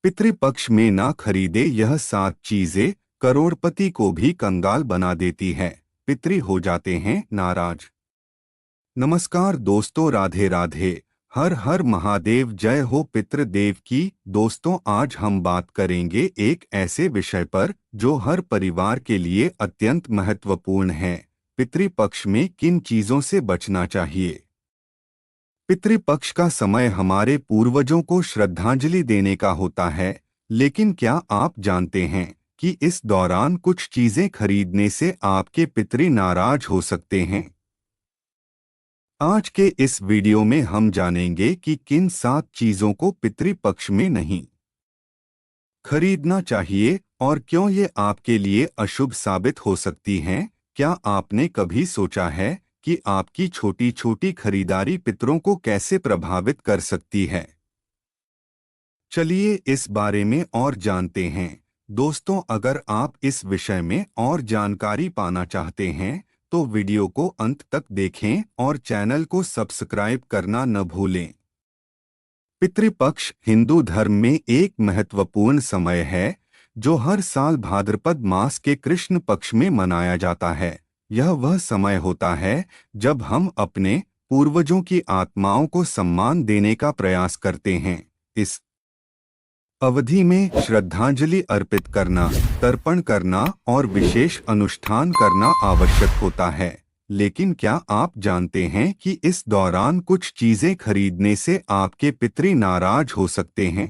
पितृपक्ष में ना खरीदे यह 7 चीजें करोड़पति को भी कंगाल बना देती है। पितृ हो जाते हैं नाराज। नमस्कार दोस्तों, राधे राधे, हर हर महादेव, जय हो पितृदेव की। दोस्तों, आज हम बात करेंगे एक ऐसे विषय पर जो हर परिवार के लिए अत्यंत महत्वपूर्ण है। पितृपक्ष में किन चीजों से बचना चाहिए। पितृपक्ष का समय हमारे पूर्वजों को श्रद्धांजलि देने का होता है, लेकिन क्या आप जानते हैं कि इस दौरान कुछ चीजें खरीदने से आपके पितृ नाराज हो सकते हैं। आज के इस वीडियो में हम जानेंगे कि किन 7 चीजों को पितृपक्ष में नहीं खरीदना चाहिए और क्यों ये आपके लिए अशुभ साबित हो सकती हैं। क्या आपने कभी सोचा है कि आपकी छोटी छोटी खरीदारी पितरों को कैसे प्रभावित कर सकती है। चलिए इस बारे में और जानते हैं। दोस्तों, अगर आप इस विषय में और जानकारी पाना चाहते हैं तो वीडियो को अंत तक देखें और चैनल को सब्सक्राइब करना न भूलें। पितृपक्ष हिंदू धर्म में एक महत्वपूर्ण समय है जो हर साल भाद्रपद मास के कृष्ण पक्ष में मनाया जाता है। यह वह समय होता है जब हम अपने पूर्वजों की आत्माओं को सम्मान देने का प्रयास करते हैं। इस अवधि में श्रद्धांजलि अर्पित करना, तर्पण करना और विशेष अनुष्ठान करना आवश्यक होता है। लेकिन क्या आप जानते हैं कि इस दौरान कुछ चीजें खरीदने से आपके पितृ नाराज हो सकते हैं।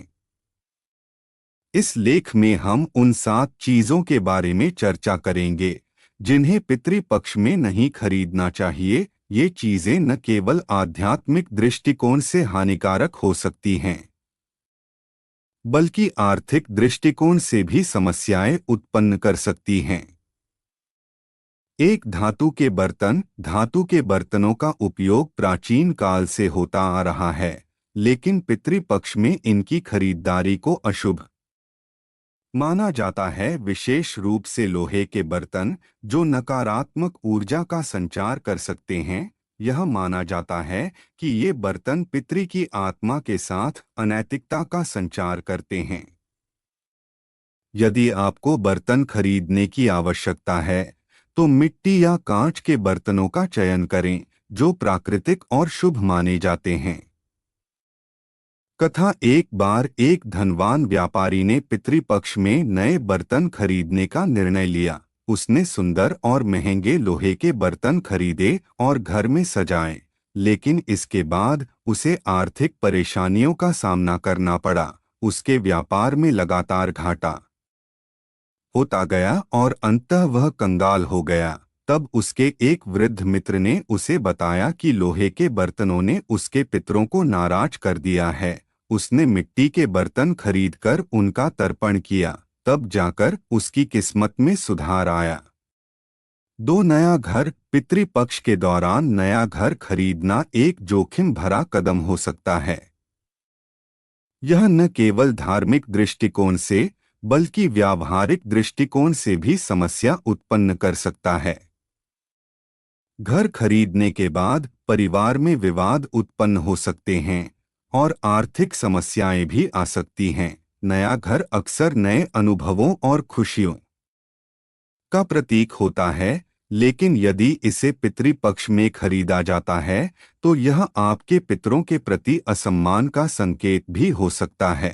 इस लेख में हम उन 7 चीजों के बारे में चर्चा करेंगे जिन्हें पितृपक्ष में नहीं खरीदना चाहिए। ये चीजें न केवल आध्यात्मिक दृष्टिकोण से हानिकारक हो सकती हैं, बल्कि आर्थिक दृष्टिकोण से भी समस्याएं उत्पन्न कर सकती हैं। एक धातु के बर्तन। धातु के बर्तनों का उपयोग प्राचीन काल से होता आ रहा है, लेकिन पितृपक्ष में इनकी खरीदारी को अशुभ माना जाता है। विशेष रूप से लोहे के बर्तन जो नकारात्मक ऊर्जा का संचार कर सकते हैं। यह माना जाता है कि ये बर्तन पितृ की आत्मा के साथ अनैतिकता का संचार करते हैं। यदि आपको बर्तन खरीदने की आवश्यकता है तो मिट्टी या कांच के बर्तनों का चयन करें जो प्राकृतिक और शुभ माने जाते हैं। कथा। एक बार एक धनवान व्यापारी ने पितृपक्ष में नए बर्तन खरीदने का निर्णय लिया। उसने सुंदर और महंगे लोहे के बर्तन खरीदे और घर में सजाए, लेकिन इसके बाद उसे आर्थिक परेशानियों का सामना करना पड़ा। उसके व्यापार में लगातार घाटा होता गया और अंततः वह कंगाल हो गया। तब उसके एक वृद्ध मित्र ने उसे बताया कि लोहे के बर्तनों ने उसके पितरों को नाराज कर दिया है। उसने मिट्टी के बर्तन खरीदकर उनका तर्पण किया, तब जाकर उसकी किस्मत में सुधार आया। 2 नया घर। पितृपक्ष के दौरान नया घर खरीदना एक जोखिम भरा कदम हो सकता है। यह न केवल धार्मिक दृष्टिकोण से बल्कि व्यावहारिक दृष्टिकोण से भी समस्या उत्पन्न कर सकता है। घर खरीदने के बाद परिवार में विवाद उत्पन्न हो सकते हैं और आर्थिक समस्याएं भी आ सकती हैं। नया घर अक्सर नए अनुभवों और खुशियों का प्रतीक होता है, लेकिन यदि इसे पितृपक्ष में खरीदा जाता है तो यह आपके पितरों के प्रति असम्मान का संकेत भी हो सकता है।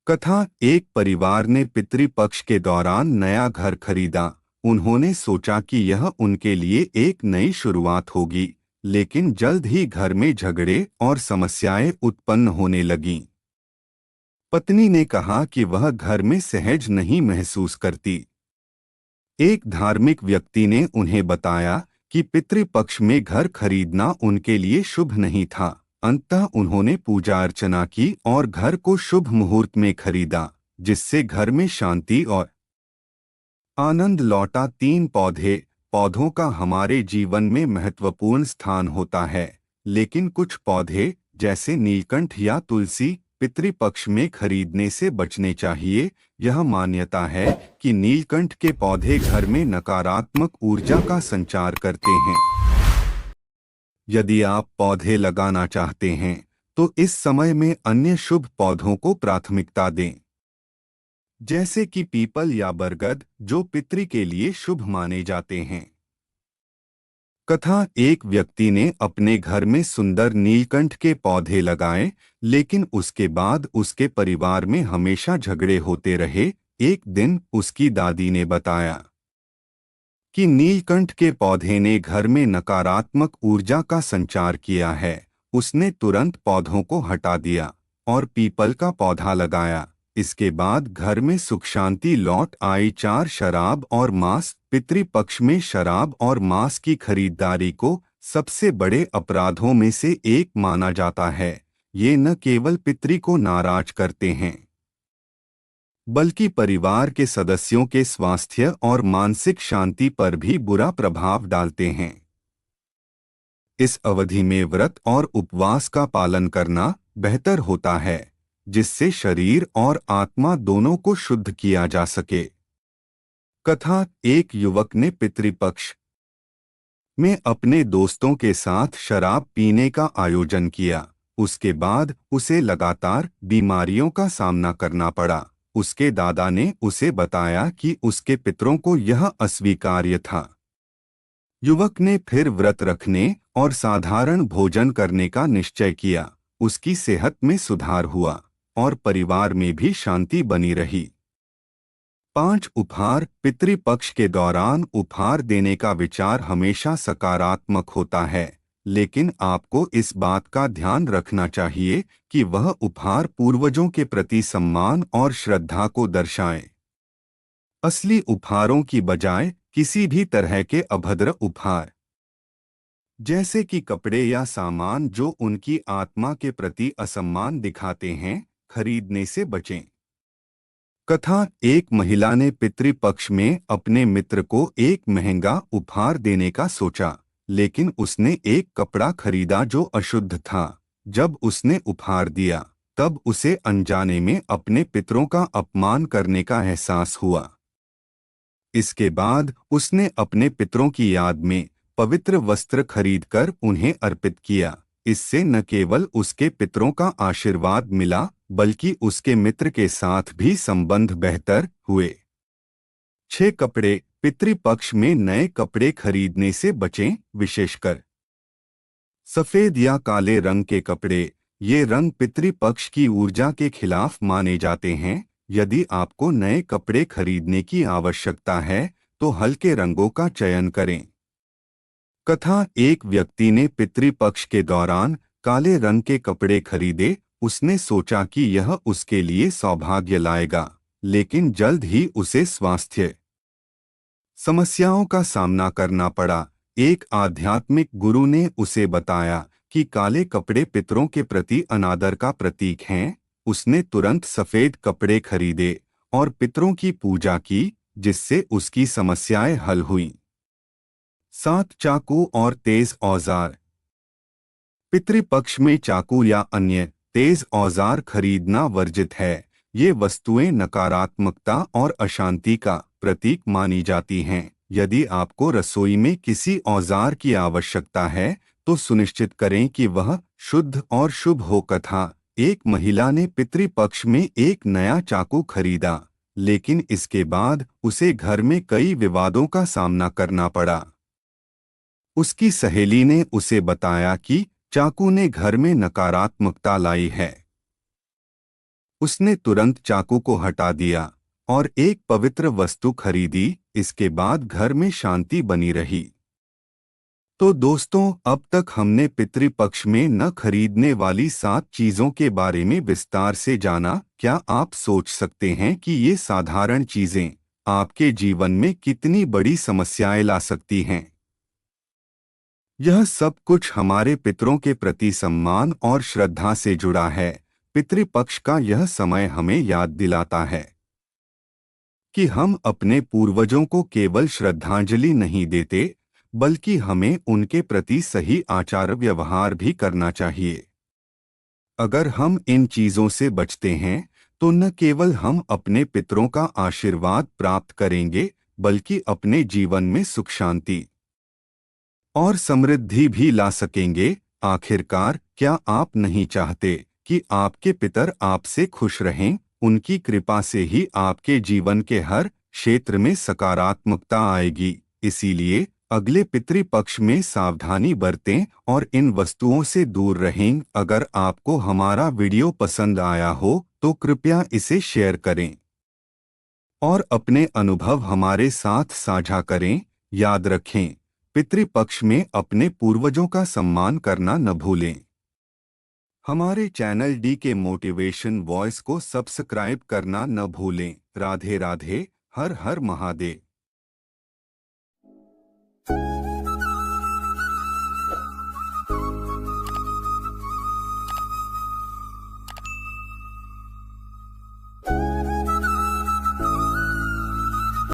कथा। एक परिवार ने पितृपक्ष के दौरान नया घर खरीदा। उन्होंने सोचा कि यह उनके लिए एक नई शुरुआत होगी, लेकिन जल्द ही घर में झगड़े और समस्याएं उत्पन्न होने लगीं। पत्नी ने कहा कि वह घर में सहज नहीं महसूस करती। एक धार्मिक व्यक्ति ने उन्हें बताया कि पितृपक्ष में घर खरीदना उनके लिए शुभ नहीं था। अंततः उन्होंने पूजा अर्चना की और घर को शुभ मुहूर्त में खरीदा, जिससे घर में शांति और आनंद लौटा। 3 पौधे। पौधों का हमारे जीवन में महत्वपूर्ण स्थान होता है, लेकिन कुछ पौधे जैसे नीलकंठ या तुलसी पितृपक्ष में खरीदने से बचने चाहिए। यह मान्यता है कि नीलकंठ के पौधे घर में नकारात्मक ऊर्जा का संचार करते हैं। यदि आप पौधे लगाना चाहते हैं तो इस समय में अन्य शुभ पौधों को प्राथमिकता दें, जैसे कि पीपल या बरगद, जो पितृ के लिए शुभ माने जाते हैं। कथा। एक व्यक्ति ने अपने घर में सुंदर नीलकंठ के पौधे लगाए, लेकिन उसके बाद उसके परिवार में हमेशा झगड़े होते रहे। एक दिन उसकी दादी ने बताया कि नीलकंठ के पौधे ने घर में नकारात्मक ऊर्जा का संचार किया है। उसने तुरंत पौधों को हटा दिया और पीपल का पौधा लगाया। इसके बाद घर में सुख शांति लौट आई। 4 शराब और मांस। पितृपक्ष में शराब और मांस की खरीदारी को सबसे बड़े अपराधों में से एक माना जाता है। ये न केवल पितृ को नाराज करते हैं, बल्कि परिवार के सदस्यों के स्वास्थ्य और मानसिक शांति पर भी बुरा प्रभाव डालते हैं। इस अवधि में व्रत और उपवास का पालन करना बेहतर होता है, जिससे शरीर और आत्मा दोनों को शुद्ध किया जा सके। कथा। एक युवक ने पितृपक्ष में अपने दोस्तों के साथ शराब पीने का आयोजन किया। उसके बाद उसे लगातार बीमारियों का सामना करना पड़ा। उसके दादा ने उसे बताया कि उसके पितरों को यह अस्वीकार्य था। युवक ने फिर व्रत रखने और साधारण भोजन करने का निश्चय किया। उसकी सेहत में सुधार हुआ और परिवार में भी शांति बनी रही। 5 उपहार। पितृपक्ष के दौरान उपहार देने का विचार हमेशा सकारात्मक होता है, लेकिन आपको इस बात का ध्यान रखना चाहिए कि वह उपहार पूर्वजों के प्रति सम्मान और श्रद्धा को दर्शाएं। असली उपहारों की बजाय किसी भी तरह के अभद्र उपहार, जैसे कि कपड़े या सामान जो उनकी आत्मा के प्रति असम्मान दिखाते हैं, खरीदने से बचें। कथा। एक महिला ने पितृपक्ष में अपने मित्र को एक महंगा उपहार देने का सोचा, लेकिन उसने एक कपड़ा खरीदा जो अशुद्ध था। जब उसने उपहार दिया, तब उसे अनजाने में अपने पितरों का अपमान करने का एहसास हुआ। इसके बाद उसने अपने पितरों की याद में पवित्र वस्त्र खरीदकर उन्हें अर्पित किया। इससे न केवल उसके पितरों का आशीर्वाद मिला, बल्कि उसके मित्र के साथ भी संबंध बेहतर हुए। 6 कपड़े। पितृपक्ष में नए कपड़े खरीदने से बचें, विशेषकर सफेद या काले रंग के कपड़े। ये रंग पितृपक्ष की ऊर्जा के खिलाफ माने जाते हैं। यदि आपको नए कपड़े खरीदने की आवश्यकता है, तो हल्के रंगों का चयन करें। कथा। एक व्यक्ति ने पितृपक्ष के दौरान काले रंग के कपड़े खरीदे। उसने सोचा कि यह उसके लिए सौभाग्य लाएगा, लेकिन जल्द ही उसे स्वास्थ्य समस्याओं का सामना करना पड़ा। एक आध्यात्मिक गुरु ने उसे बताया कि काले कपड़े पितरों के प्रति अनादर का प्रतीक हैं। उसने तुरंत सफेद कपड़े खरीदे और पितरों की पूजा की, जिससे उसकी समस्याएं हल हुईं। 7 चाकू और तेज औजार। पितृपक्ष में चाकू या अन्य तेज औजार खरीदना वर्जित है। ये वस्तुएं नकारात्मकता और अशांति का प्रतीक मानी जाती हैं। यदि आपको रसोई में किसी औजार की आवश्यकता है, तो सुनिश्चित करें कि वह शुद्ध और शुभ हो। कथा। एक महिला ने पितृपक्ष में एक नया चाकू खरीदा, लेकिन इसके बाद उसे घर में कई विवादों का सामना करना पड़ा। उसकी सहेली ने उसे बताया कि चाकू ने घर में नकारात्मकता लाई है। उसने तुरंत चाकू को हटा दिया और एक पवित्र वस्तु खरीदी। इसके बाद घर में शांति बनी रही। तो दोस्तों, अब तक हमने पितृपक्ष में न खरीदने वाली 7 चीजों के बारे में विस्तार से जाना। क्या आप सोच सकते हैं कि ये साधारण चीजें आपके जीवन में कितनी बड़ी समस्याएं ला सकती हैं? यह सब कुछ हमारे पितरों के प्रति सम्मान और श्रद्धा से जुड़ा है। पितृपक्ष का यह समय हमें याद दिलाता है कि हम अपने पूर्वजों को केवल श्रद्धांजलि नहीं देते, बल्कि हमें उनके प्रति सही आचार व्यवहार भी करना चाहिए। अगर हम इन चीजों से बचते हैं, तो न केवल हम अपने पितरों का आशीर्वाद प्राप्त करेंगे, बल्कि अपने जीवन में सुख शांति और समृद्धि भी ला सकेंगे। आखिरकार क्या आप नहीं चाहते कि आपके पितर आपसे खुश रहें? उनकी कृपा से ही आपके जीवन के हर क्षेत्र में सकारात्मकता आएगी। इसीलिए अगले पितृपक्ष में सावधानी बरतें और इन वस्तुओं से दूर रहें। अगर आपको हमारा वीडियो पसंद आया हो तो कृपया इसे शेयर करें और अपने अनुभव हमारे साथ साझा करें। याद रखें, पितृपक्ष में अपने पूर्वजों का सम्मान करना न भूलें। हमारे चैनल डी के मोटिवेशन वॉइस को सब्सक्राइब करना न भूलें। राधे राधे, हर हर महादेव।